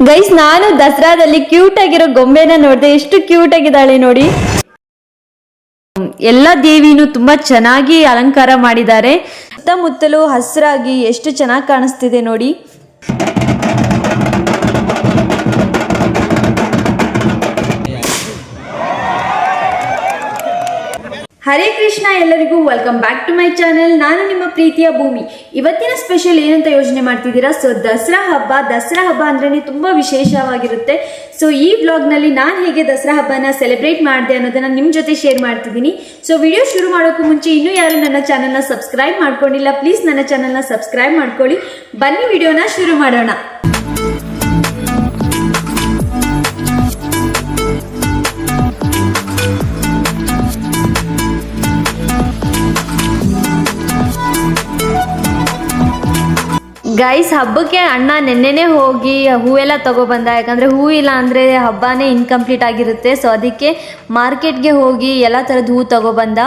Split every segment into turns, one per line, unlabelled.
Guys, ನಾನು ದಸರಾದಲ್ಲಿ cute ಆಗಿರೋ ಗೊಂಬೆನ ನೋಡಿದೆ. ಎಷ್ಟು ಕ್ಯೂಟ್ ಆಗಿದ್ದಾಳೆ ನೋಡಿ. ಎಲ್ಲ ದೇವಿನೂ ತುಂಬಾ ಚೆನ್ನಾಗಿ ಅಲಂಕಾರ ಮಾಡಿದ್ದಾರೆ. ಸುತ್ತಮುತ್ತಲು ಹಸಿರಾಗಿ ಎಷ್ಟು ಚೆನ್ನಾಗಿ ಕಾಣಿಸ್ತಿದೆ ನೋಡಿ. ಹರೇ ಕೃಷ್ಣ, ಎಲ್ಲರಿಗೂ welcome back to my channel. ನಾನು ನಿಮ್ಮ ಪ್ರೀತಿಯ ಭೂಮಿ. ಇವತ್ತಿನ ಸ್ಪೆಷಲ್ ಏನಂತ ಯೋಚನೆ ಮಾಡ್ತಿದ್ದೀರಾ? ಸೊ ದಸರಾ ಹಬ್ಬ ಅಂದ್ರೆ ತುಂಬಾ ವಿಶೇಷವಾಗಿರುತ್ತೆ. ಸೊ ಈ ವ್ಲಾಗ್ನಲ್ಲಿ ನಾನು ಹೇಗೆ ದಸರಾ ಹಬ್ಬನ ಸೆಲೆಬ್ರೇಟ್ ಮಾಡಿದೆ ಅನ್ನೋದನ್ನ ನಿಮ್ಮ ಜೊತೆ ಶೇರ್ ಮಾಡ್ತಿದ್ದೀನಿ. ಸೊ ವಿಡಿಯೋ ಶುರು ಮಾಡೋಕ್ಕೂ ಮುಂಚೆ ಇನ್ನೂ ಯಾರು ನನ್ನ ಚಾನೆಲ್ನ ಸಬ್ಸ್ಕ್ರೈಬ್ ಮಾಡ್ಕೊಂಡಿಲ್ಲ, ಪ್ಲೀಸ್ ನನ್ನ ಚಾನೆಲ್ನ ಸಬ್ಸ್ಕ್ರೈಬ್ ಮಾಡ್ಕೊಳ್ಳಿ. ಬನ್ನಿ ವಿಡಿಯೋನ ಶುರು ಮಾಡೋಣ. ಗೈಸ್, ಹಬ್ಬಕ್ಕೆ ಅಣ್ಣ ನೆನ್ನೆನೇ ಹೋಗಿ ಹೂವೆಲ್ಲ ತಗೊಬಂದ. ಯಾಕಂದರೆ ಹೂ ಇಲ್ಲ ಅಂದರೆ ಹಬ್ಬನೇ ಇನ್ಕಂಪ್ಲೀಟ್ ಆಗಿರುತ್ತೆ. ಸೊ ಅದಕ್ಕೆ ಮಾರ್ಕೆಟ್ಗೆ ಹೋಗಿ ಎಲ್ಲ ಥರದ ಹೂ ತಗೊಬಂದ.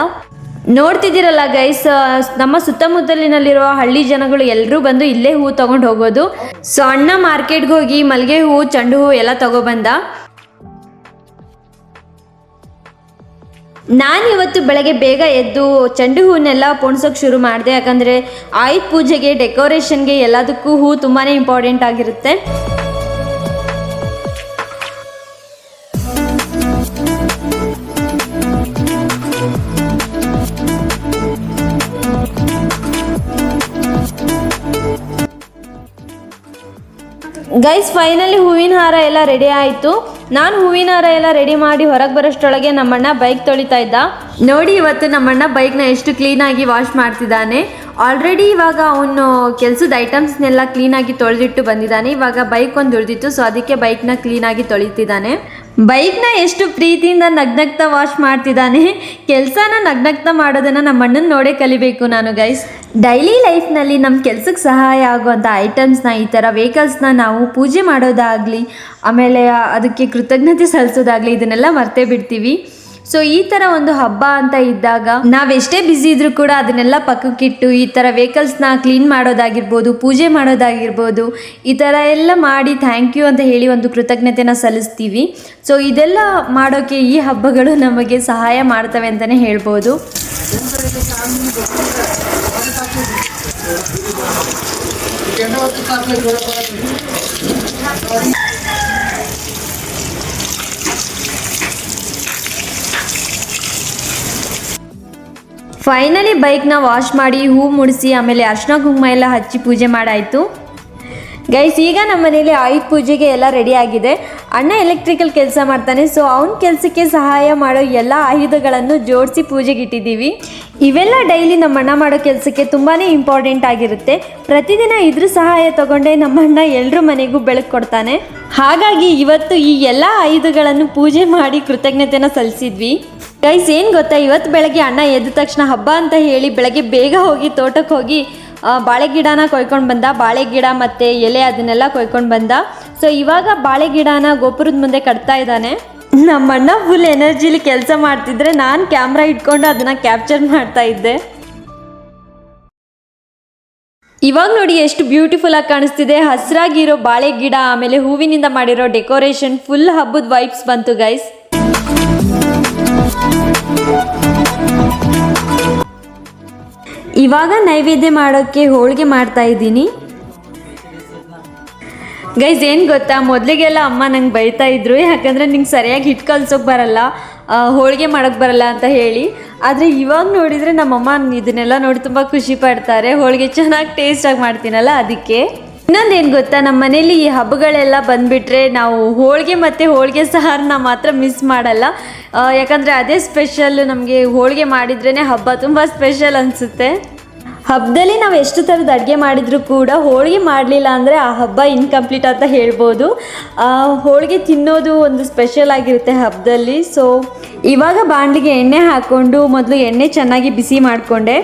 ನೋಡ್ತಿದ್ದೀರಲ್ಲ ಗೈಸ್, ನಮ್ಮ ಸುತ್ತಮುತ್ತಲಿನಲ್ಲಿರುವ ಹಳ್ಳಿ ಜನಗಳು ಎಲ್ಲರೂ ಬಂದು ಇಲ್ಲೇ ಹೂ ತಗೊಂಡು ಹೋಗೋದು. ಸೊ ಅಣ್ಣ ಮಾರ್ಕೆಟ್ಗೆ ಹೋಗಿ ಮಲ್ಲಿಗೆ ಹೂ, ಚೆಂಡು ಹೂ ಎಲ್ಲ ತಗೊಬಂದ. ನಾನು ಇವತ್ತು ಬೆಳಗ್ಗೆ ಬೇಗ ಎದ್ದು ಚೆಂಡು ಹೂವನ್ನೆಲ್ಲ ಪೋಣಿಸೋಕೆ ಶುರು ಮಾಡಿದೆ. ಯಾಕಂದರೆ ಆಯುಧ ಪೂಜೆಗೆ, ಡೆಕೋರೇಷನ್ಗೆ ಎಲ್ಲದಕ್ಕೂ ಹೂ ತುಂಬಾ ಇಂಪಾರ್ಟೆಂಟ್ ಆಗಿರುತ್ತೆ. ಗೈಸ್, ಫೈನಲಿ ಹೂವಿನ ಹಾರ ಎಲ್ಲ ರೆಡಿ ಆಯಿತು. ನಾನು ಹೂವಿನ ಹಾರ ಎಲ್ಲ ರೆಡಿ ಮಾಡಿ ಹೊರಗೆ ಬರೋಷ್ಟರೊಳಗೆ ನಮ್ಮಣ್ಣ ಬೈಕ್ ತೊಳಿತಾ ಇದ್ದ. ನೋಡಿ, ಇವತ್ತು ನಮ್ಮಣ್ಣ ಬೈಕ್ನ ಎಷ್ಟು ಕ್ಲೀನಾಗಿ ವಾಶ್ ಮಾಡ್ತಿದ್ದಾನೆ. ಆಲ್ರೆಡಿ ಇವಾಗ ಅವನು ಕೆಲಸದ ಐಟಮ್ಸ್ನೆಲ್ಲ ಕ್ಲೀನಾಗಿ ತೊಳೆದಿಟ್ಟು ಬಂದಿದ್ದಾನೆ. ಇವಾಗ ಬೈಕ್ ಒಂದು ಉಳಿದಿತ್ತು, ಸೊ ಅದಕ್ಕೆ ಬೈಕ್ನ ಕ್ಲೀನಾಗಿ ತೊಳಿತಿದ್ದಾನೆ. ಬೈಕ್ನ ಎಷ್ಟು ಪ್ರೀತಿಯಿಂದ ನಗ್ನಗ್ತಾ ವಾಶ್ ಮಾಡ್ತಿದ್ದಾನೆ. ಕೆಲಸನ ನಗ್ನಗ್ತಾ ಮಾಡೋದನ್ನು ನಮ್ಮ ಅಣ್ಣನ ನೋಡೇ ಕಲಿಬೇಕು ನಾನು ಗೈಸ್. ಡೈಲಿ ಲೈಫ್ನಲ್ಲಿ ನಮ್ಮ ಕೆಲಸಕ್ಕೆ ಸಹಾಯ ಆಗುವಂಥ ಐಟಮ್ಸ್ನ, ಈ ಥರ ವೆಹಿಕಲ್ಸ್ನ ನಾವು ಪೂಜೆ ಮಾಡೋದಾಗಲಿ, ಆಮೇಲೆ ಅದಕ್ಕೆ ಕೃತಜ್ಞತೆ ಸಲ್ಲಿಸೋದಾಗಲಿ, ಇದನ್ನೆಲ್ಲ ಮರ್ತೇ ಬಿಡ್ತೀವಿ. ಸೊ ಈ ಥರ ಒಂದು ಹಬ್ಬ ಅಂತ ಇದ್ದಾಗ ನಾವೆಷ್ಟೇ ಬ್ಯುಸಿ ಇದ್ರೂ ಕೂಡ ಅದನ್ನೆಲ್ಲ ಪಕ್ಕಕ್ಕಿಟ್ಟು ಈ ಥರ ವೆಹಿಕಲ್ಸ್ನ ಕ್ಲೀನ್ ಮಾಡೋದಾಗಿರ್ಬೋದು, ಪೂಜೆ ಮಾಡೋದಾಗಿರ್ಬೋದು, ಈ ಥರ ಎಲ್ಲ ಮಾಡಿ ಥ್ಯಾಂಕ್ ಯು ಅಂತ ಹೇಳಿ ಒಂದು ಕೃತಜ್ಞತೆನ ಸಲ್ಲಿಸ್ತೀವಿ. ಸೊ ಇದೆಲ್ಲ ಮಾಡೋಕ್ಕೆ ಈ ಹಬ್ಬಗಳು ನಮಗೆ ಸಹಾಯ ಮಾಡ್ತವೆ ಅಂತಲೇ ಹೇಳ್ಬೋದು. ಫೈನಲಿ ಬೈಕ್ನ ವಾಶ್ ಮಾಡಿ ಹೂ ಮುಡಿಸಿ ಆಮೇಲೆ ಅರ್ಶಿನ ಕುಂಕುಮ ಎಲ್ಲ ಹಚ್ಚಿ ಪೂಜೆ ಮಾಡಾಯಿತು. ಗೈಸ್, ಈಗ ನಮ್ಮ ಮನೇಲಿ ಆಯುಧ ಪೂಜೆಗೆ ಎಲ್ಲ ರೆಡಿ ಆಗಿದೆ. ಅಣ್ಣ ಎಲೆಕ್ಟ್ರಿಕಲ್ ಕೆಲಸ ಮಾಡ್ತಾನೆ. ಸೊ ಅವನ ಕೆಲಸಕ್ಕೆ ಸಹಾಯ ಮಾಡೋ ಎಲ್ಲ ಆಯುಧಗಳನ್ನು ಜೋಡಿಸಿ ಪೂಜೆಗೆ ಇಟ್ಟಿದ್ದೀವಿ. ಇವೆಲ್ಲ ಡೈಲಿ ನಮ್ಮಣ್ಣ ಮಾಡೋ ಕೆಲಸಕ್ಕೆ ತುಂಬಾ ಇಂಪಾರ್ಟೆಂಟ್ ಆಗಿರುತ್ತೆ. ಪ್ರತಿದಿನ ಇದ್ರ ಸಹಾಯ ತಗೊಂಡೇ ನಮ್ಮಣ್ಣ ಎಲ್ಲರ ಮನೆಗೂ ಬೆಳಕು ಕೊಡ್ತಾನೆ. ಹಾಗಾಗಿ ಇವತ್ತು ಈ ಎಲ್ಲ ಆಯುಧಗಳನ್ನು ಪೂಜೆ ಮಾಡಿ ಕೃತಜ್ಞತೆನ ಸಲ್ಲಿಸಿದ್ವಿ. ಗೈಸ್, ಏನು ಗೊತ್ತಾ, ಇವತ್ತು ಬೆಳಗ್ಗೆ ಅಣ್ಣ ಎದ್ದ ತಕ್ಷಣ ಹಬ್ಬ ಅಂತ ಹೇಳಿ ಬೆಳಗ್ಗೆ ಬೇಗ ಹೋಗಿ ತೋಟಕ್ಕೆ ಹೋಗಿ ಬಾಳೆ ಗಿಡನ ಕೊಯ್ಕೊಂಡು ಬಂದ. ಬಾಳೆ ಗಿಡ ಮತ್ತು ಎಲೆ ಅದನ್ನೆಲ್ಲ ಕೊಯ್ಕೊಂಡು ಬಂದ. ಸೊ ಇವಾಗ ಬಾಳೆ ಗಿಡನ ಗೋಪುರದ ಮುಂದೆ ಕಟ್ತಾ ಇದ್ದಾನೆ. ನಮ್ಮಣ್ಣ ಫುಲ್ ಎನರ್ಜಿಲಿ ಕೆಲಸ ಮಾಡ್ತಿದ್ರೆ ನಾನು ಕ್ಯಾಮ್ರಾ ಇಟ್ಕೊಂಡು ಅದನ್ನು ಕ್ಯಾಪ್ಚರ್ ಮಾಡ್ತಾ ಇದ್ದೆ. ಇವಾಗ ನೋಡಿ ಎಷ್ಟು ಬ್ಯೂಟಿಫುಲ್ ಆಗಿ ಕಾಣಿಸ್ತಿದೆ. ಹಸಿರಾಗಿರೋ ಬಾಳೆ ಗಿಡ, ಆಮೇಲೆ ಹೂವಿನಿಂದ ಮಾಡಿರೋ ಡೆಕೋರೇಷನ್, ಫುಲ್ ಹಬ್ಬದ ವೈಬ್ಸ್ ಬಂತು ಗೈಸ್. ಇವಾಗ ನೈವೇದ್ಯ ಮಾಡೋಕ್ಕೆ ಹೋಳಿಗೆ ಮಾಡ್ತಾ ಇದ್ದೀನಿ. ಗೈಸ್, ಏನು ಗೊತ್ತಾ, ಮೊದಲಿಗೆಲ್ಲ ಅಮ್ಮ ನಂಗೆ ಬೈತಾ ಇದ್ರು, ಯಾಕಂದರೆ ನಿಂಗೆ ಸರಿಯಾಗಿ ಹಿಟ್ಟು ಕಲ್ಸೋಕೆ ಬರಲ್ಲ, ಹೋಳಿಗೆ ಮಾಡೋಕ್ಕೆ ಬರಲ್ಲ ಅಂತ ಹೇಳಿ. ಆದರೆ ಇವಾಗ ನೋಡಿದರೆ ನಮ್ಮಮ್ಮ ಇದನ್ನೆಲ್ಲ ನೋಡಿ ತುಂಬ ಖುಷಿ ಪಡ್ತಾರೆ. ಹೋಳಿಗೆ ಚೆನ್ನಾಗಿ ಟೇಸ್ಟಾಗಿ ಮಾಡ್ತೀನಲ್ಲ ಅದಕ್ಕೆ. ಇನ್ನೊಂದೇನು ಗೊತ್ತಾ, ನಮ್ಮ ಮನೇಲಿ ಈ ಹಬ್ಬಗಳೆಲ್ಲ ಬಂದುಬಿಟ್ರೆ ನಾವು ಹೋಳಿಗೆ ಮತ್ತು ಹೋಳಿಗೆ ಸಾರನ್ನ ಮಾತ್ರ ಮಿಸ್ ಮಾಡಲ್ಲ. ಯಾಕಂದರೆ ಅದೇ ಸ್ಪೆಷಲ್ಲು. ನಮಗೆ ಹೋಳಿಗೆ ಮಾಡಿದ್ರೇ ಹಬ್ಬ ತುಂಬ ಸ್ಪೆಷಲ್ ಅನಿಸುತ್ತೆ. ಹಬ್ಬದಲ್ಲಿ ನಾವು ಎಷ್ಟು ಥರದ ಅಡುಗೆ ಮಾಡಿದರೂ ಕೂಡ ಹೋಳಿಗೆ ಮಾಡಲಿಲ್ಲ ಅಂದರೆ ಆ ಹಬ್ಬ ಇನ್ಕಂಪ್ಲೀಟ್ ಅಂತ ಹೇಳ್ಬೋದು. ಹೋಳಿಗೆ ತಿನ್ನೋದು ಒಂದು ಸ್ಪೆಷಲ್ ಆಗಿರುತ್ತೆ ಹಬ್ಬದಲ್ಲಿ. ಸೊ ಇವಾಗ ಬಾಣಲಿಗೆ ಎಣ್ಣೆ ಹಾಕ್ಕೊಂಡು ಮೊದಲು ಎಣ್ಣೆ ಚೆನ್ನಾಗಿ ಬಿಸಿ ಮಾಡಿಕೊಂಡೆ.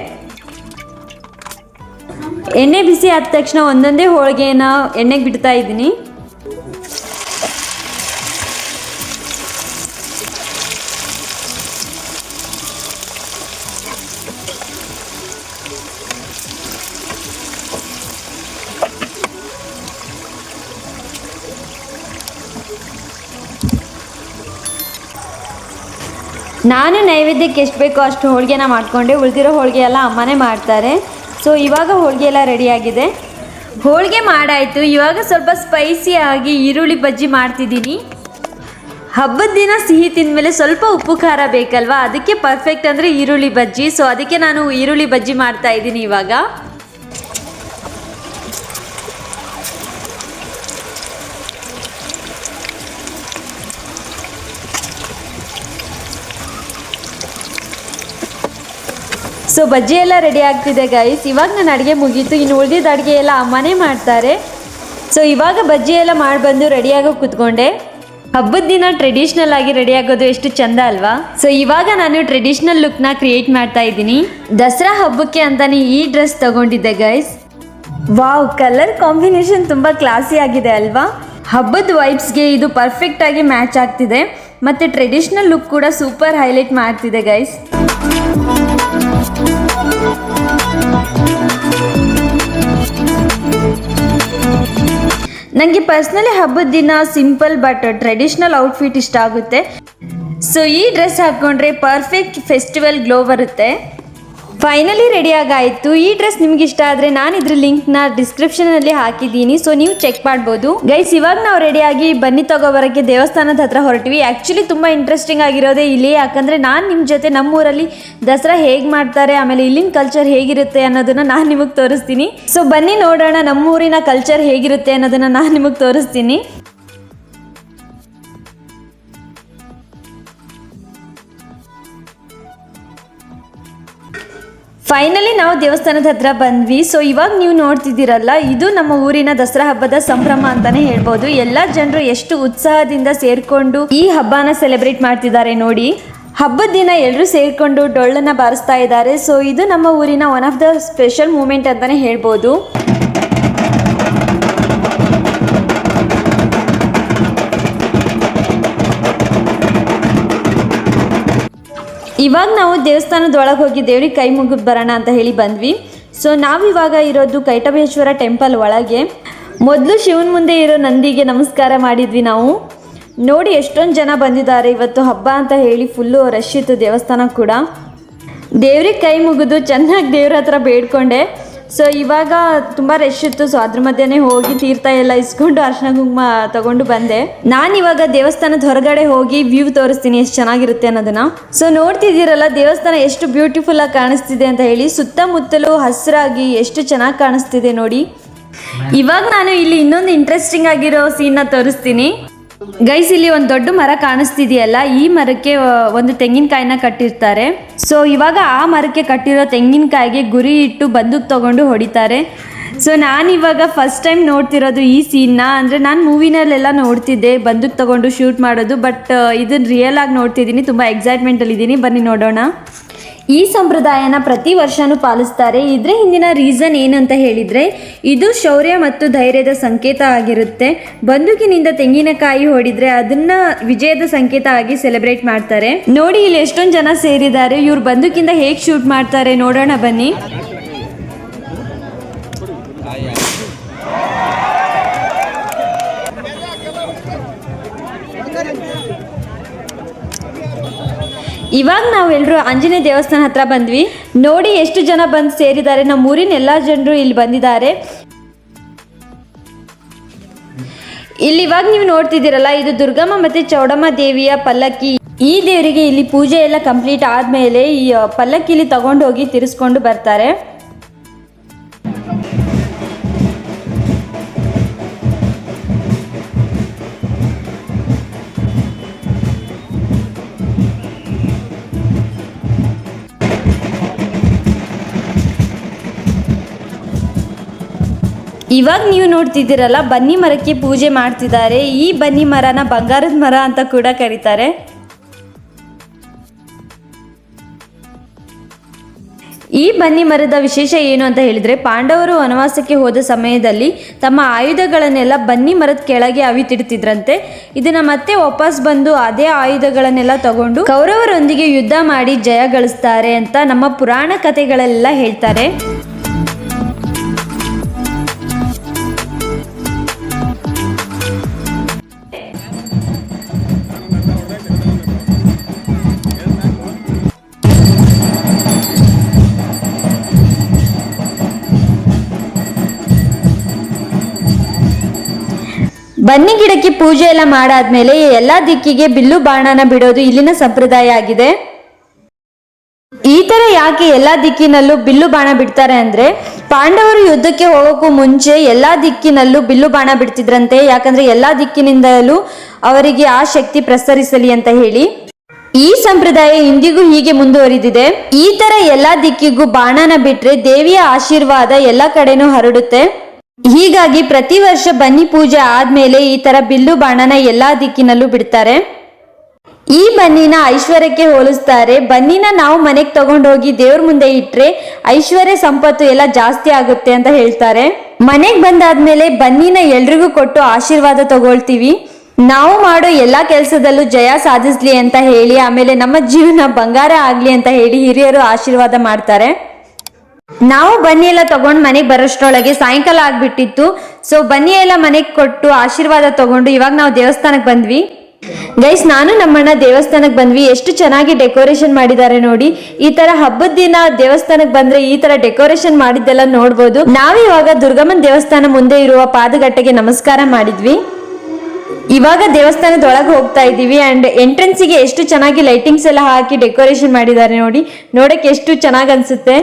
ಎಣ್ಣೆ ಬಿಸಿ ಆದ ತಕ್ಷಣ ಒಂದೊಂದೇ ಹೋಳಿಗೆನ ಎಣ್ಣೆಗೆ ಬಿಡ್ತಾ ಇದ್ದೀನಿ. ನಾನು ನೈವೇದ್ಯಕ್ಕೆ ಎಷ್ಟು ಬೇಕೋ ಅಷ್ಟು ಹೋಳಿಗೆನ ಮಾಡಿಕೊಂಡೆ, ಉಳಿದಿರೋ ಹೋಳಿಗೆ ಎಲ್ಲ ಅಮ್ಮನೇ ಮಾಡ್ತಾರೆ. ಸೊ ಇವಾಗ ಹೋಳಿಗೆ ಎಲ್ಲ ರೆಡಿಯಾಗಿದೆ. ಹೋಳಿಗೆ ಮಾಡಾಯಿತು. ಇವಾಗ ಸ್ವಲ್ಪ ಸ್ಪೈಸಿಯಾಗಿ ಈರುಳ್ಳಿ ಬಜ್ಜಿ ಮಾಡ್ತಿದ್ದೀನಿ. ಹಬ್ಬದ ದಿನ ಸಿಹಿ ತಿಂದಮೇಲೆ ಸ್ವಲ್ಪ ಉಪ್ಪು ಖಾರ ಬೇಕಲ್ವಾ, ಅದಕ್ಕೆ ಪರ್ಫೆಕ್ಟ್ ಅಂದರೆ ಈರುಳ್ಳಿ ಬಜ್ಜಿ. ಸೊ ಅದಕ್ಕೆ ನಾನು ಈರುಳ್ಳಿ ಬಜ್ಜಿ ಮಾಡ್ತಾ ಇದ್ದೀನಿ ಇವಾಗ. ಸೊ ಬಜ್ಜಿ ಎಲ್ಲ ರೆಡಿ ಆಗ್ತಿದೆ ಗೈಸ್. ಇವಾಗ ನನ್ನ ಅಡುಗೆ ಮುಗೀತು. ಇನ್ನು ಉಳಿದಿದ್ದ ಅಡುಗೆ ಎಲ್ಲ ಅಮ್ಮನೇ ಮಾಡ್ತಾರೆ. ಸೊ ಇವಾಗ ಬಜ್ಜಿ ಎಲ್ಲ ಮಾಡಿ ಬಂದು ರೆಡಿಯಾಗೋ ಕೂತ್ಕೊಂಡೆ. ಹಬ್ಬದ ದಿನ ಟ್ರೆಡಿಷ್ನಲ್ ಆಗಿ ರೆಡಿ ಆಗೋದು ಎಷ್ಟು ಚಂದ ಅಲ್ವಾ. ಸೊ ಇವಾಗ ನಾನು ಟ್ರೆಡಿಷ್ನಲ್ ಲುಕ್ನ ಕ್ರಿಯೇಟ್ ಮಾಡ್ತಾ ಇದ್ದೀನಿ. ದಸರಾ ಹಬ್ಬಕ್ಕೆ ಅಂತಾನೆ ಈ ಡ್ರೆಸ್ ತಗೊಂಡಿದ್ದೆ ಗೈಸ್. ವಾವ್, ಕಲರ್ ಕಾಂಬಿನೇಷನ್ ತುಂಬ ಕ್ಲಾಸಿ ಆಗಿದೆ ಅಲ್ವಾ. ಹಬ್ಬದ ವೈಬ್ಸ್ಗೆ ಇದು ಪರ್ಫೆಕ್ಟ್ ಆಗಿ ಮ್ಯಾಚ್ ಆಗ್ತಿದೆ. ಮತ್ತು ಟ್ರೆಡಿಷ್ನಲ್ ಲುಕ್ ಕೂಡ ಸೂಪರ್ ಹೈಲೈಟ್ ಮಾಡ್ತಿದೆ ಗೈಸ್. ನನಗೆ ಪರ್ಸ್ನಲಿ ಹಬ್ಬದ ದಿನ ಸಿಂಪಲ್ ಬಟ್ ಟ್ರೆಡಿಷ್ನಲ್ ಔಟ್ಫಿಟ್ ಇಷ್ಟ ಆಗುತ್ತೆ. ಸೊ ಈ ಡ್ರೆಸ್ ಹಾಕ್ಕೊಂಡ್ರೆ ಪರ್ಫೆಕ್ಟ್ ಫೆಸ್ಟಿವಲ್ ಗ್ಲೋ ಬರುತ್ತೆ. ಫೈನಲಿ ರೆಡಿಯಾಗಾಯಿತು. ಈ ಡ್ರೆಸ್ ನಿಮ್ಗೆ ಇಷ್ಟ ಆದರೆ ನಾನು ಇದ್ರ ಲಿಂಕ್ನ ಡಿಸ್ಕ್ರಿಪ್ಷನಲ್ಲಿ ಹಾಕಿದ್ದೀನಿ. ಸೊ ನೀವು ಚೆಕ್ ಮಾಡ್ಬೋದು ಗೈಸ್. ಇವಾಗ ನಾವು ರೆಡಿಯಾಗಿ ಬನ್ನಿ ತಗೋಬರೋಕ್ಕೆ ದೇವಸ್ಥಾನದ ಹತ್ರ ಹೊರಟ್ವಿ. ಆ್ಯಕ್ಚುಲಿ ತುಂಬ ಇಂಟ್ರೆಸ್ಟಿಂಗ್ ಆಗಿರೋದೇ ಇಲ್ಲಿ, ಯಾಕಂದರೆ ನಾನು ನಿಮ್ಮ ಜೊತೆ ನಮ್ಮೂರಲ್ಲಿ ದಸರಾ ಹೇಗೆ ಮಾಡ್ತಾರೆ, ಆಮೇಲೆ ಇಲ್ಲಿನ ಕಲ್ಚರ್ ಹೇಗಿರುತ್ತೆ ಅನ್ನೋದನ್ನು ನಾನು ನಿಮಗೆ ತೋರಿಸ್ತೀನಿ. ಸೊ ಬನ್ನಿ ನೋಡೋಣ ನಮ್ಮೂರಿನ ಕಲ್ಚರ್ ಹೇಗಿರುತ್ತೆ ಅನ್ನೋದನ್ನು ನಾನು ನಿಮಗೆ ತೋರಿಸ್ತೀನಿ. ಫೈನಲಿ ನಾವು ದೇವಸ್ಥಾನದ ಹತ್ರ ಬಂದ್ವಿ. ಸೊ ಇವಾಗ ನೀವು ನೋಡ್ತಿದ್ದೀರಲ್ಲ, ಇದು ನಮ್ಮ ಊರಿನ ದಸರಾ ಹಬ್ಬದ ಸಂಭ್ರಮ ಅಂತಾನೆ ಹೇಳ್ಬೋದು. ಎಲ್ಲ ಜನರು ಎಷ್ಟು ಉತ್ಸಾಹದಿಂದ ಸೇರ್ಕೊಂಡು ಈ ಹಬ್ಬನ ಸೆಲೆಬ್ರೇಟ್ ಮಾಡ್ತಿದ್ದಾರೆ ನೋಡಿ. ಹಬ್ಬದ ದಿನ ಎಲ್ಲರೂ ಸೇರ್ಕೊಂಡು ಡೊಳ್ಳನ್ನು ಬಾರಿಸ್ತಾ ಇದ್ದಾರೆ. ಸೊ ಇದು ನಮ್ಮ ಊರಿನ one of the special moment ಅಂತಾನೆ ಹೇಳ್ಬೋದು. ಇವಾಗ ನಾವು ದೇವಸ್ಥಾನದೊಳಗೆ ಹೋಗಿ ದೇವ್ರಿಗೆ ಕೈ ಮುಗಿದು ಬರೋಣ ಅಂತ ಹೇಳಿ ಬಂದ್ವಿ. ಸೊ ನಾವಿವಾಗ ಇರೋದು ಕೈಟಬೇಶ್ವರ ಟೆಂಪಲ್ ಒಳಗೆ. ಮೊದಲು ಶಿವನ ಮುಂದೆ ಇರೋ ನಂದಿಗೆ ನಮಸ್ಕಾರ ಮಾಡಿದ್ವಿ ನಾವು. ನೋಡಿ ಎಷ್ಟೊಂದು ಜನ ಬಂದಿದ್ದಾರೆ ಇವತ್ತು ಹಬ್ಬ ಅಂತ ಹೇಳಿ. ಫುಲ್ಲು ರಶ್ ಇತ್ತು ದೇವಸ್ಥಾನ ಕೂಡ. ದೇವ್ರಿಗೆ ಕೈ ಮುಗಿದು ಚೆನ್ನಾಗಿ ದೇವ್ರ ಹತ್ರ ಬೇಡ್ಕೊಂಡೆ. ಸೊ ಇವಾಗ ತುಂಬ ರಶ್ ಇತ್ತು. ಸೊ ಅದ್ರ ಮಧ್ಯೆ ಹೋಗಿ ತೀರ್ಥ ಎಲ್ಲ ಇಸ್ಕೊಂಡು ಅರ್ಶಿನ ಕುಂಕುಮ ತಗೊಂಡು ಬಂದೆ. ನಾನಿವಾಗ ದೇವಸ್ಥಾನದ ಹೊರಗಡೆ ಹೋಗಿ ವ್ಯೂ ತೋರಿಸ್ತೀನಿ ಎಷ್ಟು ಚೆನ್ನಾಗಿರುತ್ತೆ ಅನ್ನೋದನ್ನ. ಸೊ ನೋಡ್ತಿದ್ದೀರಲ್ಲ ದೇವಸ್ಥಾನ ಎಷ್ಟು ಬ್ಯೂಟಿಫುಲ್ ಆಗಿ ಕಾಣಿಸ್ತಿದೆ ಅಂತ ಹೇಳಿ. ಸುತ್ತಮುತ್ತಲು ಹಸಿರಾಗಿ ಎಷ್ಟು ಚೆನ್ನಾಗಿ ಕಾಣಿಸ್ತಿದೆ ನೋಡಿ. ಇವಾಗ ನಾನು ಇಲ್ಲಿ ಇನ್ನೊಂದು ಇಂಟ್ರೆಸ್ಟಿಂಗ್ ಆಗಿರೋ ಸೀನ್ನ ತೋರಿಸ್ತೀನಿ ಗೈಸ್. ಇಲ್ಲಿ ಒಂದು ದೊಡ್ಡ ಮರ ಕಾಣಿಸ್ತಿದೆಯಲ್ಲ, ಈ ಮರಕ್ಕೆ ಒಂದು ತೆಂಗಿನಕಾಯಿನ ಕಟ್ಟಿರ್ತಾರೆ. ಸೊ ಇವಾಗ ಆ ಮರಕ್ಕೆ ಕಟ್ಟಿರೋ ತೆಂಗಿನಕಾಯಿಗೆ ಗುರಿ ಇಟ್ಟು ಬಂದೂಕ್ ತಗೊಂಡು ಹೊಡಿತಾರೆ. ಸೊ ನಾನಿವಾಗ ಫಸ್ಟ್ ಟೈಮ್ ನೋಡ್ತಿರೋದು ಈ ಸೀನ್ನ. ಅಂದರೆ ನಾನು ಮೂವಿನಲ್ಲೆಲ್ಲ ನೋಡ್ತಿದ್ದೆ ಬಂದೂಕ್ ತಗೊಂಡು ಶೂಟ್ ಮಾಡೋದು, ಬಟ್ ಇದನ್ನು ರಿಯಲ್ ಆಗಿ ನೋಡ್ತಿದ್ದೀನಿ. ತುಂಬ ಎಕ್ಸೈಟ್ಮೆಂಟಲ್ಲಿದ್ದೀನಿ. ಬನ್ನಿ ನೋಡೋಣ. ಈ ಸಂಪ್ರದಾಯನ ಪ್ರತಿ ವರ್ಷವೂ ಪಾಲಿಸ್ತಾರೆ. ಇದರ ಹಿಂದಿನ ರೀಸನ್ ಏನು ಅಂತ ಹೇಳಿದರೆ, ಇದು ಶೌರ್ಯ ಮತ್ತು ಧೈರ್ಯದ ಸಂಕೇತ ಆಗಿರುತ್ತೆ. ಬಂದೂಕಿನಿಂದ ತೆಂಗಿನಕಾಯಿ ಹೊಡಿದ್ರೆ ಅದನ್ನ ವಿಜಯದ ಸಂಕೇತ ಆಗಿ ಸೆಲೆಬ್ರೇಟ್ ಮಾಡ್ತಾರೆ. ನೋಡಿ ಇಲ್ಲಿ ಎಷ್ಟೊಂದು ಜನ ಸೇರಿದ್ದಾರೆ. ಇವ್ರು ಬಂದೂಕಿಂದ ಹೇಗೆ ಶೂಟ್ ಮಾಡ್ತಾರೆ ನೋಡೋಣ ಬನ್ನಿ. ಇವಾಗ ನಾವೆಲ್ಲರೂ ಆಂಜನೇಯ ದೇವಸ್ಥಾನ ಹತ್ರ ಬಂದ್ವಿ. ನೋಡಿ ಎಷ್ಟು ಜನ ಬಂದು ಸೇರಿದ್ದಾರೆ. ನಮ್ಮ ಊರಿನ ಎಲ್ಲ ಜನರು ಇಲ್ಲಿ ಬಂದಿದ್ದಾರೆ. ಇಲ್ಲಿ ಇವಾಗ ನೀವು ನೋಡ್ತಿದ್ದೀರಲ್ಲ, ಇದು ದುರ್ಗಮ್ಮ ಮತ್ತು ಚೌಡಮ್ಮ ದೇವಿಯ ಪಲ್ಲಕ್ಕಿ. ಈ ದೇವರಿಗೆ ಇಲ್ಲಿ ಪೂಜೆ ಎಲ್ಲ ಕಂಪ್ಲೀಟ್ ಆದಮೇಲೆ ಈ ಪಲ್ಲಕ್ಕಿಲಿ ತಗೊಂಡು ಹೋಗಿ ತಿರ್ಸ್ಕೊಂಡು ಬರ್ತಾರೆ. ಇವಾಗ ನೀವು ನೋಡ್ತಿದ್ದೀರಲ್ಲ, ಬನ್ನಿ ಮರಕ್ಕೆ ಪೂಜೆ ಮಾಡ್ತಿದ್ದಾರೆ. ಈ ಬನ್ನಿ ಮರನ ಬಂಗಾರದ ಮರ ಅಂತ ಕೂಡ ಕರೀತಾರೆ. ಈ ಬನ್ನಿ ಮರದ ವಿಶೇಷ ಏನು ಅಂತ ಹೇಳಿದ್ರೆ, ಪಾಂಡವರು ವನವಾಸಕ್ಕೆ ಹೋದ ಸಮಯದಲ್ಲಿ ತಮ್ಮ ಆಯುಧಗಳನ್ನೆಲ್ಲ ಬನ್ನಿ ಮರದ ಕೆಳಗೆ ಅವಿತಿಡ್ತಿದ್ರಂತೆ. ಇದನ್ನ ಮತ್ತೆ ವಾಪಸ್ ಬಂದು ಅದೇ ಆಯುಧಗಳನ್ನೆಲ್ಲ ತಗೊಂಡು ಕೌರವರೊಂದಿಗೆ ಯುದ್ಧ ಮಾಡಿ ಜಯ ಗಳಿಸ್ತಾರೆ ಅಂತ ನಮ್ಮ ಪುರಾಣ ಕಥೆಗಳೆಲ್ಲ ಹೇಳ್ತಾರೆ. ಬನ್ನಿ ಗಿಡಕ್ಕೆ ಪೂಜೆ ಎಲ್ಲ ಮಾಡಾದ್ಮೇಲೆ ಎಲ್ಲಾ ದಿಕ್ಕಿಗೆ ಬಿಲ್ಲು ಬಾಣನ ಬಿಡೋದು ಇಲ್ಲಿನ ಸಂಪ್ರದಾಯ ಆಗಿದೆ. ಈ ತರ ಯಾಕೆ ಎಲ್ಲಾ ದಿಕ್ಕಿನಲ್ಲೂ ಬಿಲ್ಲು ಬಾಣ ಬಿಡ್ತಾರೆ ಅಂದ್ರೆ, ಪಾಂಡವರು ಯುದ್ಧಕ್ಕೆ ಹೋಗೋಕ್ಕೂ ಮುಂಚೆ ಎಲ್ಲಾ ದಿಕ್ಕಿನಲ್ಲೂ ಬಿಲ್ಲು ಬಾಣ ಬಿಡ್ತಿದ್ರಂತೆ. ಯಾಕಂದ್ರೆ ಎಲ್ಲಾ ದಿಕ್ಕಿನಿಂದಲೂ ಅವರಿಗೆ ಆ ಶಕ್ತಿ ಪ್ರಸರಿಸಲಿ ಅಂತ ಹೇಳಿ. ಈ ಸಂಪ್ರದಾಯ ಇಂದಿಗೂ ಹೀಗೆ ಮುಂದುವರಿದಿದೆ. ಈ ತರ ಎಲ್ಲಾ ದಿಕ್ಕಿಗೂ ಬಾಣನ ಬಿಟ್ರೆ ದೇವಿಯ ಆಶೀರ್ವಾದ ಎಲ್ಲಾ ಕಡೆನೂ ಹರಡುತ್ತೆ. ಹೀಗಾಗಿ ಪ್ರತಿ ವರ್ಷ ಬನ್ನಿ ಪೂಜೆ ಆದ್ಮೇಲೆ ಈ ತರ ಬಿಲ್ಲು ಬಾಣನ ಎಲ್ಲಾ ದಿಕ್ಕಿನಲ್ಲೂ ಬಿಡ್ತಾರೆ. ಈ ಬನ್ನಿನ ಐಶ್ವರ್ಯಕ್ಕೆ ಹೋಲಿಸ್ತಾರೆ. ಬನ್ನಿನ ನಾವು ಮನೆಗೆ ತಗೊಂಡೋಗಿ ದೇವ್ರ ಮುಂದೆ ಇಟ್ರೆ ಐಶ್ವರ್ಯ ಸಂಪತ್ತು ಎಲ್ಲ ಜಾಸ್ತಿ ಆಗುತ್ತೆ ಅಂತ ಹೇಳ್ತಾರೆ. ಮನೆಗೆ ಬಂದಾದ್ಮೇಲೆ ಬನ್ನಿನ ಎಲ್ರಿಗೂ ಕೊಟ್ಟು ಆಶೀರ್ವಾದ ತಗೊಳ್ತೀವಿ. ನಾವು ಮಾಡೋ ಎಲ್ಲಾ ಕೆಲಸದಲ್ಲೂ ಜಯ ಸಾಧಿಸ್ಲಿ ಅಂತ ಹೇಳಿ, ಆಮೇಲೆ ನಮ್ಮ ಜೀವನ ಬಂಗಾರ ಆಗ್ಲಿ ಅಂತ ಹೇಳಿ ಹಿರಿಯರು ಆಶೀರ್ವಾದ ಮಾಡ್ತಾರೆ. ನಾವು ಬನ್ನಿ ಎಲ್ಲ ತಗೊಂಡು ಮನೆಗೆ ಬರೋಷ್ಟ್ರೊಳಗೆ ಸಾಯಂಕಾಲ ಆಗ್ಬಿಟ್ಟಿತ್ತು. ಸೊ ಬನ್ನಿ ಎಲ್ಲ ಮನೆಗೆ ಕೊಟ್ಟು ಆಶೀರ್ವಾದ ತಗೊಂಡು ಇವಾಗ ನಾವು ದೇವಸ್ಥಾನಕ್ಕೆ ಬಂದ್ವಿ. ಗೈಸ್, ನಾನು ನಮ್ಮಣ್ಣ ದೇವಸ್ಥಾನಕ್ಕೆ ಬಂದ್ವಿ. ಎಷ್ಟು ಚೆನ್ನಾಗಿ ಡೆಕೋರೇಷನ್ ಮಾಡಿದ್ದಾರೆ ನೋಡಿ. ಈ ತರ ಹಬ್ಬದ ದಿನ ದೇವಸ್ಥಾನಕ್ಕೆ ಬಂದ್ರೆ ಈ ತರ ಡೆಕೋರೇಷನ್ ಮಾಡಿದ್ದೆಲ್ಲ ನೋಡ್ಬೋದು. ನಾವಿವಾಗ ದುರ್ಗಮ್ಮನ ದೇವಸ್ಥಾನ ಮುಂದೆ ಇರುವ ಪಾದಗಟ್ಟೆಗೆ ನಮಸ್ಕಾರ ಮಾಡಿದ್ವಿ. ಇವಾಗ ದೇವಸ್ಥಾನದೊಳಗೆ ಹೋಗ್ತಾ ಇದ್ದೀವಿ. ಅಂಡ್ ಎಂಟ್ರೆನ್ಸಿಗೆ ಎಷ್ಟು ಚೆನ್ನಾಗಿ ಲೈಟಿಂಗ್ಸ್ ಎಲ್ಲ ಹಾಕಿ ಡೆಕೋರೇಷನ್ ಮಾಡಿದ್ದಾರೆ ನೋಡಿ. ನೋಡಕ್ಕೆ ಎಷ್ಟು ಚೆನ್ನಾಗಿ ಅನ್ಸುತ್ತೆ.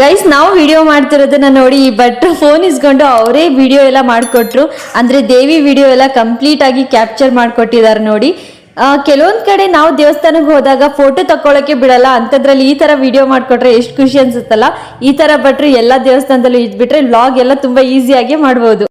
ಗೈಸ್, ನಾವು ವಿಡಿಯೋ ಮಾಡ್ತಿರೋದನ್ನ ನೋಡಿ ಈ ಭಟ್ರು ಫೋನ್ ಇಸ್ಕೊಂಡು ಅವರೇ ವಿಡಿಯೋ ಎಲ್ಲ ಮಾಡಿಕೊಟ್ರು. ಅಂದ್ರೆ ದೇವಿ ವಿಡಿಯೋ ಎಲ್ಲ ಕಂಪ್ಲೀಟ್ ಆಗಿ ಕ್ಯಾಪ್ಚರ್ ಮಾಡಿಕೊಟ್ಟಿದ್ದಾರೆ ನೋಡಿ. ಕೆಲವೊಂದ್ ಕಡೆ ನಾವು ದೇವಸ್ಥಾನಕ್ಕೆ ಹೋದಾಗ ಫೋಟೋ ತಕ್ಕೊಳ್ಳೋಕೆ ಬಿಡಲ್ಲ, ಅಂತದ್ರಲ್ಲಿ ಈ ತರ ವಿಡಿಯೋ ಮಾಡ್ಕೊಟ್ರೆ ಎಷ್ಟು ಖುಷಿ ಅನ್ಸುತ್ತಲ್ಲ. ಈ ತರ ಭಟ್ರು ಎಲ್ಲಾ ದೇವಸ್ಥಾನದಲ್ಲೂ ಇದ್ಬಿಟ್ರೆ ವ್ಲಾಗ್ ಎಲ್ಲ ತುಂಬಾ ಈಸಿಯಾಗಿ ಮಾಡ್ಬೋದು.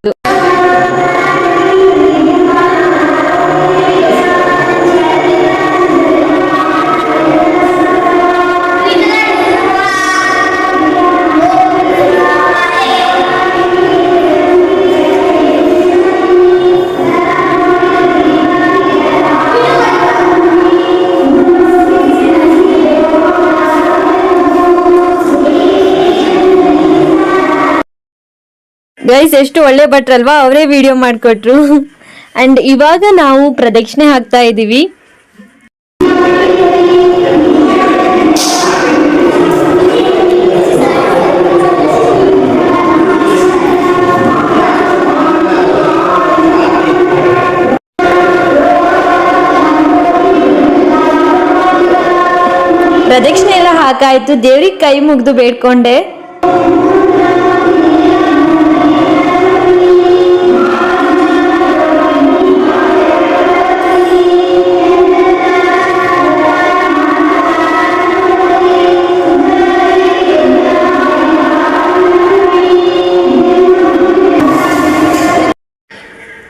ಗೈಸ್, ಎಷ್ಟು ಒಳ್ಳೆ ಭಟ್ರಲ್ವಾ, ಅವರೇ ವಿಡಿಯೋ ಮಾಡಿಕೊಟ್ರು. ಅಂಡ್ ಇವಾಗ ನಾವು ಪ್ರದಕ್ಷಿಣೆ ಹಾಕ್ತಾ ಇದ್ದೀವಿ. ಪ್ರದಕ್ಷಿಣೆ ಎಲ್ಲ ಹಾಕಾಯ್ತು. ದೇವ್ರಿಗೆ ಕೈ ಮುಗ್ದು ಬೇಡ್ಕೊಂಡೆ.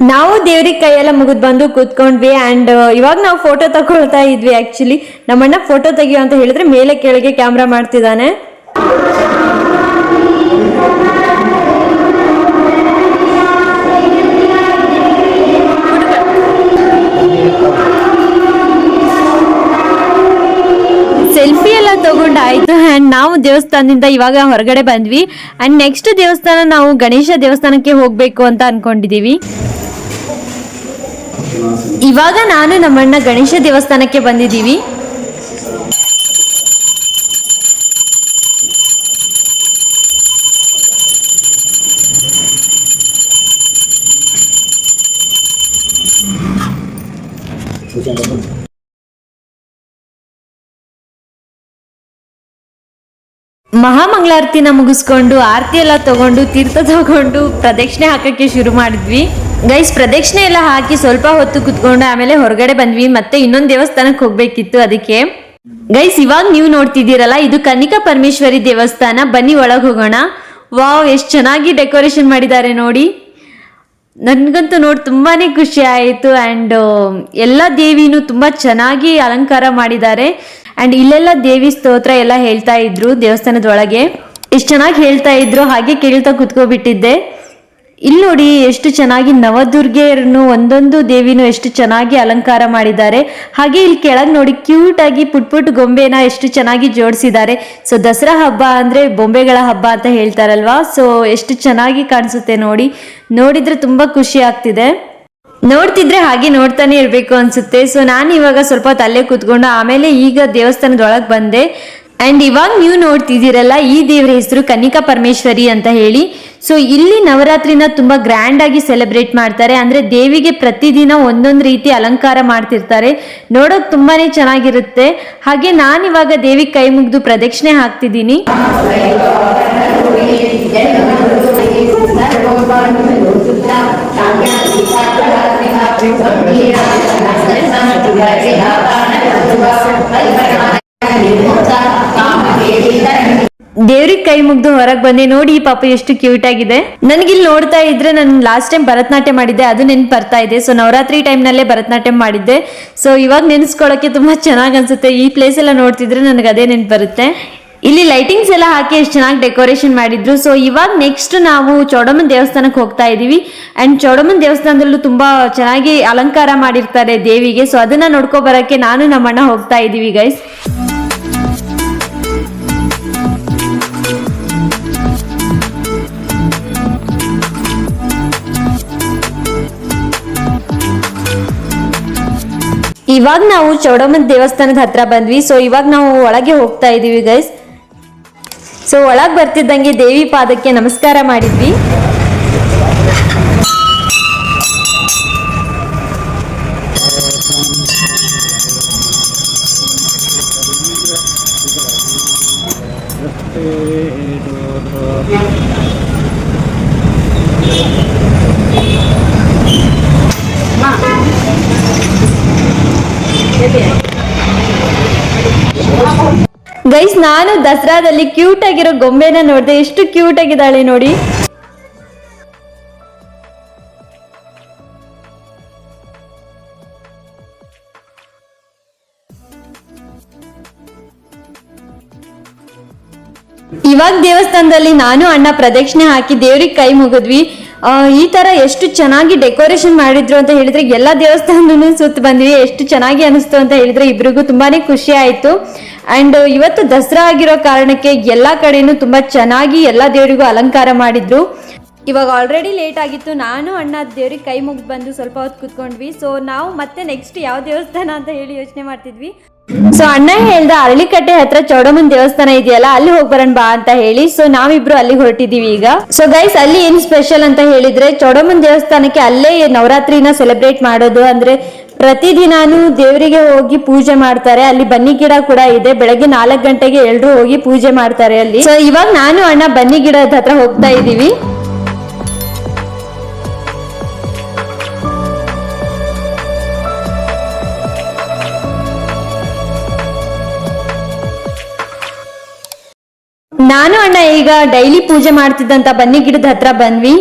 ನಾವು ದೇವ್ರಿಗೆ ಕೈಯೆಲ್ಲ ಮುಗಿದ್ ಬಂದು ಕೂತ್ಕೊಂಡ್ವಿ. ಅಂಡ್ ಇವಾಗ ನಾವು ಫೋಟೋ ತಗೊಳ್ತಾ ಇದ್ವಿ. ಆಕ್ಚುಲಿ ನಮ್ಮಣ್ಣ ಫೋಟೋ ತೆಗಿಯೋ ಅಂತ ಹೇಳಿದ್ರೆ ಮೇಲೆ ಕೆಳಗೆ ಕ್ಯಾಮ್ರಾ ಮಾಡ್ತಿದ್ದಾನೆ. ಸೆಲ್ಫಿ ಎಲ್ಲ ತಗೊಂಡಾಯ್ತು. ಅಂಡ್ ನಾವು ದೇವಸ್ಥಾನದಿಂದ ಇವಾಗ ಹೊರಗಡೆ ಬಂದ್ವಿ. ಅಂಡ್ ನೆಕ್ಸ್ಟ್ ದೇವಸ್ಥಾನ ನಾವು ಗಣೇಶ ದೇವಸ್ಥಾನಕ್ಕೆ ಹೋಗ್ಬೇಕು ಅಂತ ಅನ್ಕೊಂಡಿದೀವಿ. ಇವಾಗ ನಾನು ನಮ್ಮಣ್ಣ ಗಣೇಶ ದೇವಸ್ಥಾನಕ್ಕೆ ಬಂದಿದ್ದೀವಿ. ಮಹಾಮಂಗಳಾರತಿನ ಮುಗಿಸ್ಕೊಂಡು ಆರತಿ ಎಲ್ಲ ತಗೊಂಡು ತೀರ್ಥ ತಗೊಂಡು ಪ್ರದಕ್ಷಿಣೆ ಹಾಕಕ್ಕೆ ಶುರು ಮಾಡಿದ್ವಿ ಗೈಸ್. ಪ್ರದಕ್ಷಿಣೆ ಎಲ್ಲ ಹಾಕಿ ಸ್ವಲ್ಪ ಹೊತ್ತು ಕುತ್ಕೊಂಡು ಆಮೇಲೆ ಹೊರಗಡೆ ಬಂದ್ವಿ. ಮತ್ತೆ ಇನ್ನೊಂದು ದೇವಸ್ಥಾನಕ್ಕೆ ಹೋಗ್ಬೇಕಿತ್ತು ಅದಕ್ಕೆ. ಗೈಸ್ ಇವಾಗ ನೀವು ನೋಡ್ತಿದ್ದೀರಲ್ಲ, ಇದು ಕನ್ನಿಕಾ ಪರಮೇಶ್ವರಿ ದೇವಸ್ಥಾನ. ಬನ್ನಿ ಒಳಗೆ ಹೋಗೋಣ. ವಾವ್, ಎಷ್ಟು ಚೆನ್ನಾಗಿ ಡೆಕೋರೇಷನ್ ಮಾಡಿದ್ದಾರೆ ನೋಡಿ. ನನಗಂತೂ ನೋಡಿ ತುಂಬಾನೇ ಖುಷಿ ಆಯಿತು. ಆ್ಯಂಡ್ ಎಲ್ಲ ದೇವಿನೂ ತುಂಬ ಚೆನ್ನಾಗಿ ಅಲಂಕಾರ ಮಾಡಿದ್ದಾರೆ. ಆ್ಯಂಡ್ ಇಲ್ಲೆಲ್ಲ ದೇವಿ ಸ್ತೋತ್ರ ಎಲ್ಲ ಹೇಳ್ತಾ ಇದ್ರು ದೇವಸ್ಥಾನದೊಳಗೆ. ಎಷ್ಟು ಚೆನ್ನಾಗಿ ಹೇಳ್ತಾ ಇದ್ರು, ಹಾಗೆ ಕೇಳ್ತಾ ಕುತ್ಕೋಬಿಟ್ಟಿದ್ದೆ. ಇಲ್ಲಿ ನೋಡಿ ಎಷ್ಟು ಚೆನ್ನಾಗಿ ನವದುರ್ಗೆಯರನ್ನು ಒಂದೊಂದು ದೇವಿನೂ ಎಷ್ಟು ಚೆನ್ನಾಗಿ ಅಲಂಕಾರ ಮಾಡಿದ್ದಾರೆ. ಹಾಗೆ ಇಲ್ಲಿ ಕೆಳಗೆ ನೋಡಿ ಕ್ಯೂಟ್ ಆಗಿ ಪುಟ್ ಪುಟ್ ಗೊಂಬೆನ ಎಷ್ಟು ಚೆನ್ನಾಗಿ ಜೋಡಿಸಿದ್ದಾರೆ. ಸೊ ದಸರಾ ಹಬ್ಬ ಅಂದರೆ ಬೊಂಬೆಗಳ ಹಬ್ಬ ಅಂತ ಹೇಳ್ತಾರಲ್ವಾ. ಸೊ ಎಷ್ಟು ಚೆನ್ನಾಗಿ ಕಾಣಿಸುತ್ತೆ ನೋಡಿ. ನೋಡಿದ್ರೆ ತುಂಬ ಖುಷಿ ಆಗ್ತಿದೆ. ನೋಡ್ತಿದ್ರೆ ಹಾಗೆ ನೋಡ್ತಾನೆ ಇರಬೇಕು ಅನ್ಸುತ್ತೆ. ಸೊ ನಾನು ಇವಾಗ ಸ್ವಲ್ಪ ಹೊತ್ತು ಅಲ್ಲೇ ಕೂತ್ಕೊಂಡು ಆಮೇಲೆ ಈಗ ದೇವಸ್ಥಾನದೊಳಗೆ ಬಂದೆ. ಆ್ಯಂಡ್ ಇವಾಗ ನೀವು ನೋಡ್ತಿದ್ದೀರಲ್ಲ, ಈ ದೇವರ ಹೆಸರು ಕನ್ನಿಕಾ ಪರಮೇಶ್ವರಿ ಅಂತ ಹೇಳಿ. ಸೊ ಇಲ್ಲಿ ನವರಾತ್ರಿನ ತುಂಬ ಗ್ರ್ಯಾಂಡ್ ಆಗಿ ಸೆಲೆಬ್ರೇಟ್ ಮಾಡ್ತಾರೆ. ಅಂದರೆ ದೇವಿಗೆ ಪ್ರತಿದಿನ ಒಂದೊಂದು ರೀತಿ ಅಲಂಕಾರ ಮಾಡ್ತಿರ್ತಾರೆ. ನೋಡೋಕೆ ತುಂಬಾನೇ ಚೆನ್ನಾಗಿರುತ್ತೆ. ಹಾಗೆ ನಾನಿವಾಗ ದೇವಿಗೆ ಕೈ ಮುಗಿದು ಪ್ರದಕ್ಷಿಣೆ ಹಾಕ್ತಿದ್ದೀನಿ. ದೇವ್ರಿಗೆ ಕೈ ಮುಗ್ದು ಹೊರಗೆ ಬಂದೆ. ನೋಡಿ ಈ ಪಾಪ ಎಷ್ಟು ಕ್ಯೂಟ್ ಆಗಿದೆ. ನನಗಿಲ್ಲಿ ನೋಡ್ತಾ ಇದ್ರೆ ನಾನು ಲಾಸ್ಟ್ ಟೈಮ್ ಭರತನಾಟ್ಯ ಮಾಡಿದ್ದೆ, ಅದು ನೆನ್ಪು ಬರ್ತಾ ಇದೆ. ಸೊ ನವರಾತ್ರಿ ಟೈಮ್ನಲ್ಲೇ ಭರತನಾಟ್ಯ ಮಾಡಿದ್ದೆ. ಸೊ ಇವಾಗ ನೆನೆಸ್ಕೊಳ್ಳೋಕೆ ತುಂಬಾ ಚೆನ್ನಾಗಿ ಅನ್ಸುತ್ತೆ. ಈ ಪ್ಲೇಸ್ ಎಲ್ಲ ನೋಡ್ತಿದ್ರೆ ನನಗೆ ಅದೇ ನೆನ್ಪು ಬರುತ್ತೆ. ಇಲ್ಲಿ ಲೈಟಿಂಗ್ಸ್ ಎಲ್ಲ ಹಾಕಿ ಎಷ್ಟು ಚೆನ್ನಾಗಿ ಡೆಕೋರೇಷನ್ ಮಾಡಿದ್ರು. ಸೊ ಇವಾಗ ನೆಕ್ಸ್ಟ್ ನಾವು ಚೌಡಮ್ಮನ ದೇವಸ್ಥಾನಕ್ಕೆ ಹೋಗ್ತಾ ಇದೀವಿ. ಅಂಡ್ ಚೌಡಮ್ಮನ ದೇವಸ್ಥಾನದಲ್ಲೂ ತುಂಬಾ ಚೆನ್ನಾಗಿ ಅಲಂಕಾರ ಮಾಡಿರ್ತಾರೆ ದೇವಿಗೆ. ಸೊ ಅದನ್ನ ನೋಡ್ಕೊ ಬರಕ್ಕೆ ನಾನು ನಮ್ಮಣ್ಣ ಹೋಗ್ತಾ ಇದೀವಿ ಗೈಸ್. ಇವಾಗ ನಾವು ಚೌಡಮ್ಮನ ದೇವಸ್ಥಾನದ ಹತ್ರ ಬಂದ್ವಿ. ಸೊ ಇವಾಗ ನಾವು ಒಳಗೆ ಹೋಗ್ತಾ ಇದೀವಿ ಗೈಸ್. ಸೊ ಒಳಗೆ ಬರ್ತಿದ್ದಂಗೆ ದೇವಿ ಪಾದಕ್ಕೆ ನಮಸ್ಕಾರ ಮಾಡಿದ್ವಿ. ಗೈಸ್ ನಾನು ದಸರಾದಲ್ಲಿ ಕ್ಯೂಟ್ ಆಗಿರೋ ಗೊಂಬೆನ ನೋಡಿದೆ. ಎಷ್ಟು ಕ್ಯೂಟ್ ಆಗಿದ್ದಾಳೆ ನೋಡಿ. ಇವಾಗ ದೇವಸ್ಥಾನದಲ್ಲಿ ನಾನು ಅಣ್ಣ ಪ್ರದಕ್ಷಿಣೆ ಹಾಕಿ ದೇವ್ರಿಗೆ ಕೈ ಮುಗಿದ್ವಿ. ಈ ತರ ಎಷ್ಟು ಚೆನ್ನಾಗಿ ಡೆಕೋರೇಷನ್ ಮಾಡಿದ್ರು ಅಂತ ಹೇಳಿದ್ರೆ ಎಲ್ಲಾ ದೇವಸ್ಥಾನನೂ ಸುತ್ತ ಬಂದ್ವಿ. ಎಷ್ಟು ಚೆನ್ನಾಗಿ ಅನಿಸ್ತು ಅಂತ ಹೇಳಿದ್ರೆ ಇಬ್ರಿಗೂ ತುಂಬಾನೇ ಖುಷಿ ಆಯ್ತು. ಅಂಡ್ ಇವತ್ತು ದಸರಾ ಆಗಿರೋ ಕಾರಣಕ್ಕೆ ಎಲ್ಲಾ ಕಡೆನೂ ತುಂಬಾ ಚೆನ್ನಾಗಿ ಎಲ್ಲಾ ದೇವರಿಗೂ ಅಲಂಕಾರ ಮಾಡಿದ್ರು. ಇವಾಗ ಆಲ್ರೆಡಿ ಲೇಟ್ ಆಗಿತ್ತು. ನಾನು ಅಣ್ಣ ದೇವ್ರಿಗೆ ಕೈ ಮುಗಿದು ಬಂದು ಸ್ವಲ್ಪ ಹೊತ್ತು ಕುತ್ಕೊಂಡ್ವಿ. ಸೊ ನಾವು ಮತ್ತೆ ನೆಕ್ಸ್ಟ್ ಯಾವ ದೇವಸ್ಥಾನ ಅಂತ ಹೇಳಿ ಯೋಚನೆ ಮಾಡ್ತಿದ್ವಿ. ಸೊ ಅಣ್ಣ ಹೇಳ್ದ ಅರಳಿಕಟ್ಟೆ ಹತ್ರ ಚೌಡಮ್ಮನ ದೇವಸ್ಥಾನ ಇದೆಯಲ್ಲ, ಅಲ್ಲಿ ಹೋಗಿ ಬರೋಣ ಬಾ ಅಂತ ಹೇಳಿ. ಸೊ ನಾವಿಬ್ರು ಅಲ್ಲಿ ಹೊರಟಿದೀವಿ ಈಗ. ಸೊ ಗೈಸ್ ಅಲ್ಲಿ ಏನ್ ಸ್ಪೆಷಲ್ ಅಂತ ಹೇಳಿದ್ರೆ ಚೌಡಮ್ಮನ ದೇವಸ್ಥಾನಕ್ಕೆ ಅಲ್ಲೇ ನವರಾತ್ರಿನ ಸೆಲೆಬ್ರೇಟ್ ಮಾಡೋದು. ಅಂದ್ರೆ ಪ್ರತಿದಿನಾನು ದೇವರಿಗೆ ಹೋಗಿ ಪೂಜೆ ಮಾಡ್ತಾರೆ. ಅಲ್ಲಿ ಬನ್ನಿ ಗಿಡ ಕೂಡ ಇದೆ. ಬೆಳಗ್ಗೆ 4 ಗಂಟೆಗೆ ಎಲ್ರು ಹೋಗಿ ಪೂಜೆ ಮಾಡ್ತಾರೆ ಅಲ್ಲಿ. ಸೊ ಇವಾಗ ನಾನು ಅಣ್ಣ ಬನ್ನಿ ಗಿಡದ ಹತ್ರ ಹೋಗ್ತಾ ಇದೀವಿ. ನಾನು ಅಣ್ಣ ಈಗ ಡೈಲಿ ಪೂಜೆ ಮಾಡ್ತಿದ್ದಂತ ಬನ್ನಿ ಗಿಡದ ಹತ್ರ ಬಂದ್ವಿ.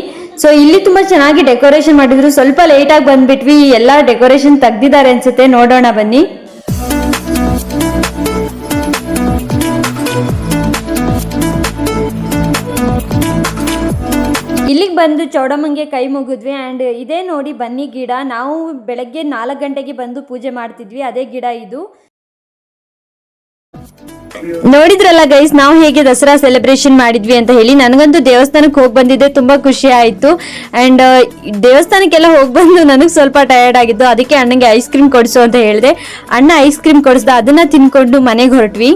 ಸೊ ಇಲ್ಲಿ ತುಂಬಾ ಚೆನ್ನಾಗಿ ಡೆಕೋರೇಷನ್ ಮಾಡಿದ್ರು. ಸ್ವಲ್ಪ ಲೇಟ್ ಆಗಿ ಬಂದ್ಬಿಟ್ವಿ. ಎಲ್ಲಾ ಡೆಕೋರೇಷನ್ ತೆಗ್ದಿದ್ದಾರೆ ಅನ್ಸುತ್ತೆ. ನೋಡೋಣ ಬನ್ನಿ. ಇಲ್ಲಿಗೆ ಬಂದು ಚೌಡಮ್ಮಂಗೆ ಕೈ ಮುಗಿದ್ವಿ. ಆ್ಯಂಡ್ ಇದೇ ನೋಡಿ ಬನ್ನಿ ಗಿಡ. ನಾವು ಬೆಳಗ್ಗೆ 4 ಗಂಟೆಗೆ ಬಂದು ಪೂಜೆ ಮಾಡ್ತಿದ್ವಿ. ಅದೇ ಗಿಡ ಇದು. ನೋಡಿದ್ರಲ್ಲ ಗೈಸ್, ನಾವು ಹೇಗೆ ದಸರಾ ಸೆಲೆಬ್ರೇಷನ್ ಮಾಡಿದ್ವಿ ಅಂತ ಹೇಳಿ. ನನಗಂತೂ ದೇವಸ್ಥಾನಕ್ಕೆ ಹೋಗಿ ಬಂದಿದ್ದೆ ತುಂಬಾ ಖುಷಿ ಆಯ್ತು. ಅಂಡ್ ದೇವಸ್ಥಾನಕ್ಕೆಲ್ಲ ಹೋಗಿ ಬಂದು ನನಗೆ ಸ್ವಲ್ಪ ಟಯರ್ಡ್ ಆಗಿದ್ದು, ಅದಕ್ಕೆ ಅಣ್ಣಂಗೆ ಐಸ್ ಕ್ರೀಮ್ ಕೊಡಿಸು ಅಂತ ಹೇಳಿದೆ. ಅಣ್ಣ ಐಸ್ ಕ್ರೀಮ್ ಕೊಡಿಸ್ದ, ಅದನ್ನ ತಿನ್ಕೊಂಡು ಮನೆಗೆ ಹೊರಟ್ವಿ.